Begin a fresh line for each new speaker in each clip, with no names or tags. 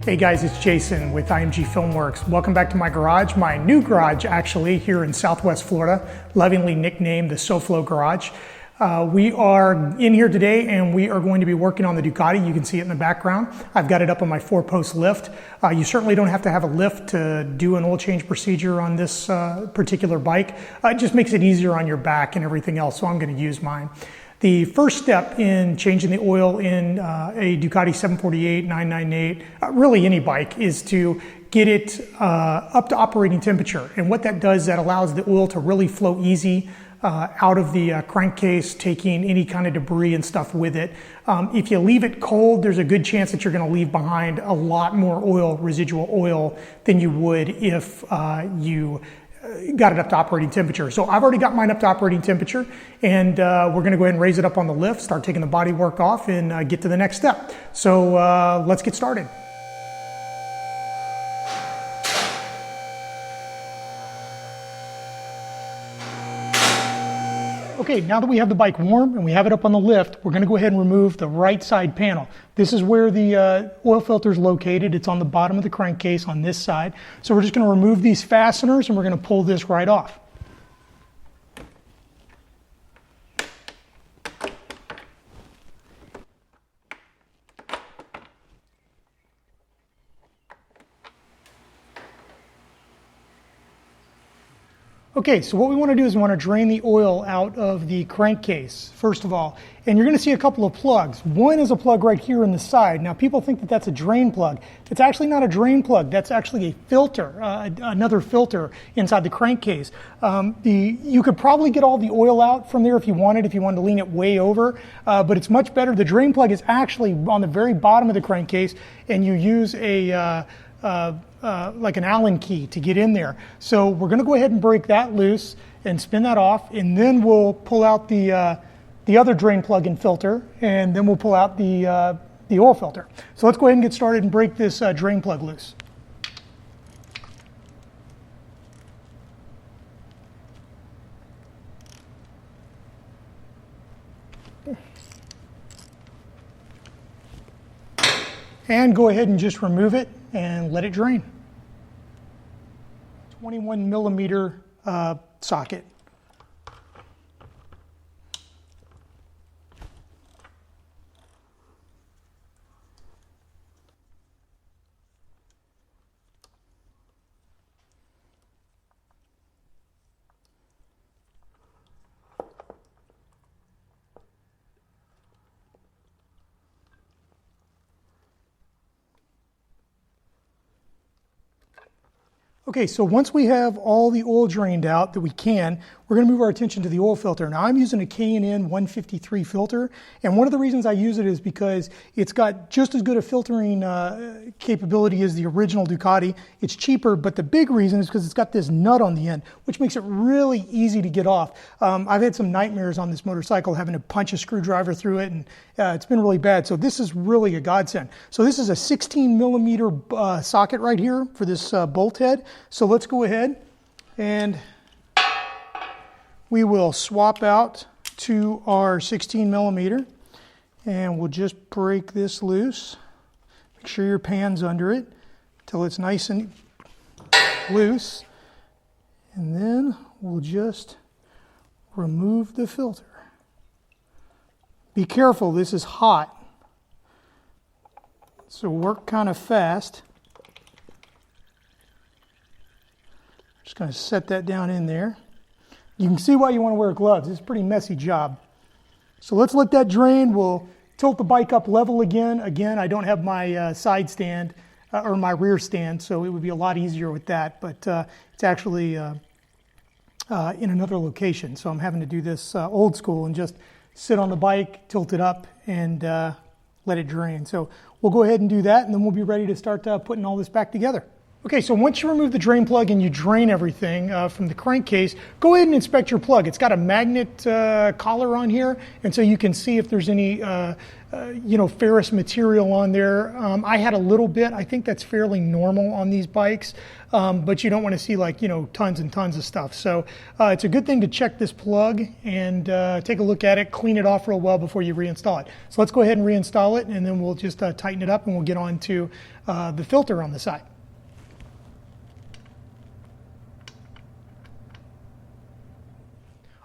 Hey guys, it's Jason with IMG Filmworks. Welcome back to my garage, my new garage actually, here in Southwest Florida, lovingly nicknamed the SoFlo Garage. We are in here today and we are going to be working on the Ducati. You can see it in the background. I've got it up on my 4-post lift. You certainly don't have to have a lift to do an oil change procedure on this particular bike. It just makes it easier on your back and everything else, so I'm going to use mine. The first step in changing the oil in a Ducati 748, 998, really any bike, is to get it up to operating temperature. And what that does, that allows the oil to really flow easy out of the crankcase, taking any kind of debris and stuff with it. If you leave it cold, there's a good chance that you're going to leave behind a lot more oil, residual oil, than you would if you got it up to operating temperature. So I've already got mine up to operating temperature, and we're going to go ahead and raise it up on the lift, start taking the body work off, and get to the next step. So let's get started. Okay, now that we have the bike warm and we have it up on the lift, we're going to go ahead and remove the right side panel. This is where the oil filter is located. It's on the bottom of the crankcase on this side. So we're just going to remove these fasteners and we're going to pull this right off. Okay, so what we want to do is we want to drain the oil out of the crankcase, first of all. And you're going to see a couple of plugs. One is a plug right here in the side. Now, people think that that's a drain plug. It's actually not a drain plug. That's actually a filter, another filter inside the crankcase. You could probably get all the oil out from there if you wanted to lean it way over, but it's much better. The drain plug is actually on the very bottom of the crankcase, and you use a like an Allen key to get in there. So we're going to go ahead and break that loose and spin that off, and then we'll pull out the other drain plug and filter, and then we'll pull out the oil filter. So let's go ahead and get started and break this drain plug loose. And go ahead and just remove it and let it drain. 21 millimeter socket. Okay, so once we have all the oil drained out that we can, we're going to move our attention to the oil filter. Now, I'm using a K&N 153 filter, and one of the reasons I use it is because it's got just as good a filtering capability as the original Ducati. It's cheaper, but the big reason is because it's got this nut on the end, which makes it really easy to get off. I've had some nightmares on this motorcycle having to punch a screwdriver through it, and it's been really bad. So this is really a godsend. So this is a 16 millimeter socket right here for this bolt head. So let's go ahead and we will swap out to our 16 millimeter, and we'll just break this loose. Make sure your pan's under it till it's nice and loose, and then we'll just remove the filter. Be careful, this is hot, so work kind of fast. Just going to set that down in there. You can see why you want to wear gloves. It's a pretty messy job. So let's let that drain. We'll tilt the bike up level again. Again, I don't have my side stand or my rear stand, so it would be a lot easier with that. But it's actually in another location. So I'm having to do this old school and just sit on the bike, tilt it up, and let it drain. So we'll go ahead and do that, and then we'll be ready to start putting all this back together. Okay, so once you remove the drain plug and you drain everything from the crankcase, go ahead and inspect your plug. It's got a magnet collar on here, and so you can see if there's any ferrous material on there. I had a little bit. I think that's fairly normal on these bikes, but you don't want to see tons and tons of stuff. So it's a good thing to check this plug and take a look at it, clean it off real well before you reinstall it. So let's go ahead and reinstall it, and then we'll just tighten it up, and we'll get on to the filter on the side.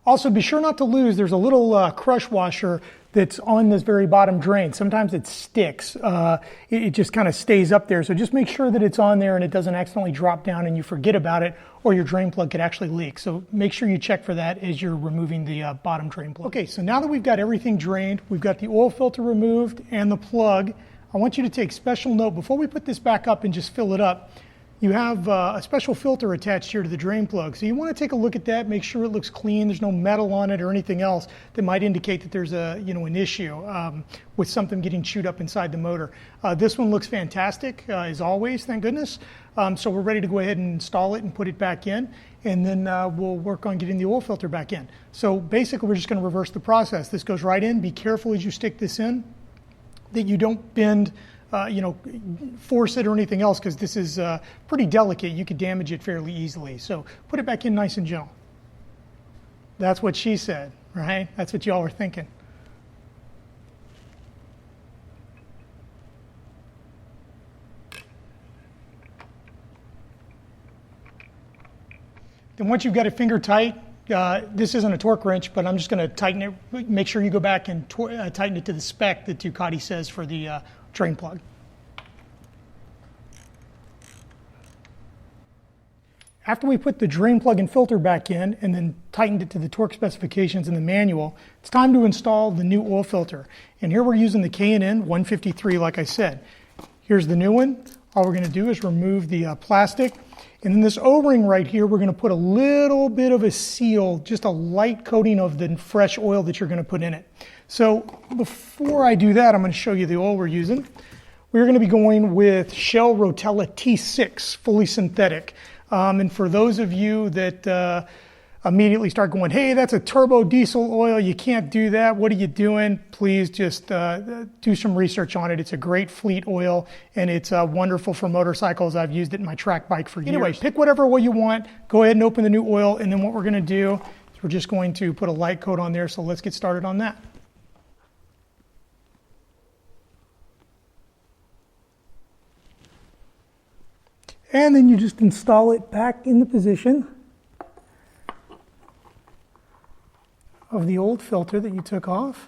Also, be sure not to lose, there's a little crush washer that's on this very bottom drain. Sometimes it sticks. It just kind of stays up there. So just make sure that it's on there and it doesn't accidentally drop down and you forget about it, or your drain plug could actually leak. So make sure you check for that as you're removing the bottom drain plug. Okay, so now that we've got everything drained, we've got the oil filter removed and the plug, I want you to take special note, before we put this back up and just fill it up, you have a special filter attached here to the drain plug. So you want to take a look at that, make sure it looks clean, there's no metal on it or anything else that might indicate that there's an issue with something getting chewed up inside the motor. This one looks fantastic, as always, thank goodness. So we're ready to go ahead and install it and put it back in, and then we'll work on getting the oil filter back in. So basically we're just going to reverse the process. This goes right in. Be careful as you stick this in that you don't bend force it or anything else, because this is pretty delicate. You could damage it fairly easily. So put it back in nice and gentle. That's what she said, right? That's what y'all were thinking. Then once you've got it finger tight, this isn't a torque wrench, but I'm just going to tighten it. Make sure you go back and tighten it to the spec that Ducati says for the drain plug. After we put the drain plug and filter back in and then tightened it to the torque specifications in the manual, it's time to install the new oil filter. And here we're using the K&N 153, like I said. Here's the new one. All we're going to do is remove the plastic. And then this O-ring right here, we're going to put a little bit of a seal, just a light coating of the fresh oil that you're going to put in it. So before I do that, I'm going to show you the oil we're using. We're going to be going with Shell Rotella T6, fully synthetic. And for those of you that immediately start going, hey, that's a turbo diesel oil, you can't do that, what are you doing? Please just do some research on it. It's a great fleet oil, and it's wonderful for motorcycles. I've used it in my track bike for years. Anyway, pick whatever oil you want, go ahead and open the new oil, and then what we're going to do is we're just going to put a light coat on there, so let's get started on that. And then you just install it back in the position of the old filter that you took off,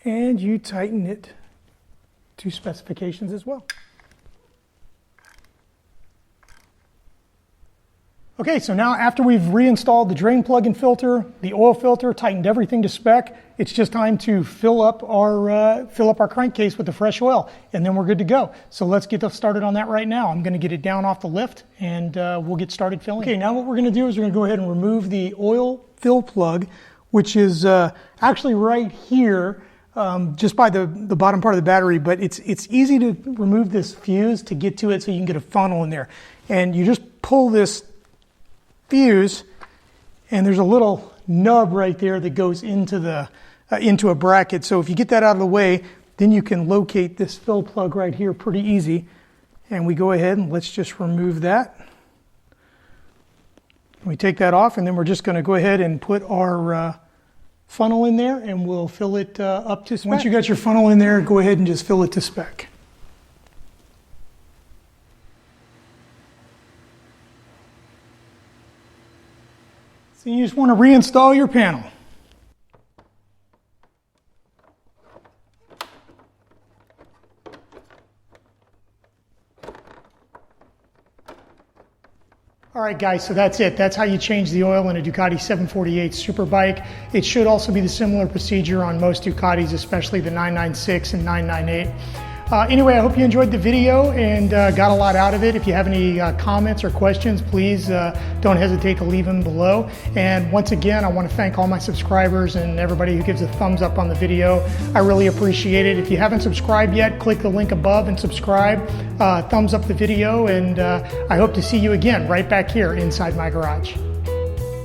and you tighten it to specifications as well. Okay, so now after we've reinstalled the drain plug and filter, the oil filter, tightened everything to spec, it's just time to fill up our crankcase with the fresh oil, and then we're good to go. So let's get started on that right now. I'm going to get it down off the lift, and we'll get started filling. Okay, now what we're going to do is we're going to go ahead and remove the oil fill plug, which is actually right here, just by the bottom part of the battery, but it's easy to remove this fuse to get to it so you can get a funnel in there. And you just pull this fuse, and there's a little nub right there that goes into a bracket. So if you get that out of the way, then you can locate this fill plug right here pretty easy. And we go ahead and let's just remove that. We take that off, and then we're just going to go ahead and put our funnel in there, and we'll fill it up to spec. Once you got your funnel in there, go ahead and just fill it to spec. So you just want to reinstall your panel. All right, guys, so that's it. That's how you change the oil in a Ducati 748 Superbike. It should also be the similar procedure on most Ducatis, especially the 996 and 998. Anyway, I hope you enjoyed the video and got a lot out of it. If you have any comments or questions, please don't hesitate to leave them below. And once again, I want to thank all my subscribers and everybody who gives a thumbs up on the video. I really appreciate it. If you haven't subscribed yet, click the link above and subscribe. Thumbs up the video, and I hope to see you again right back here inside my garage.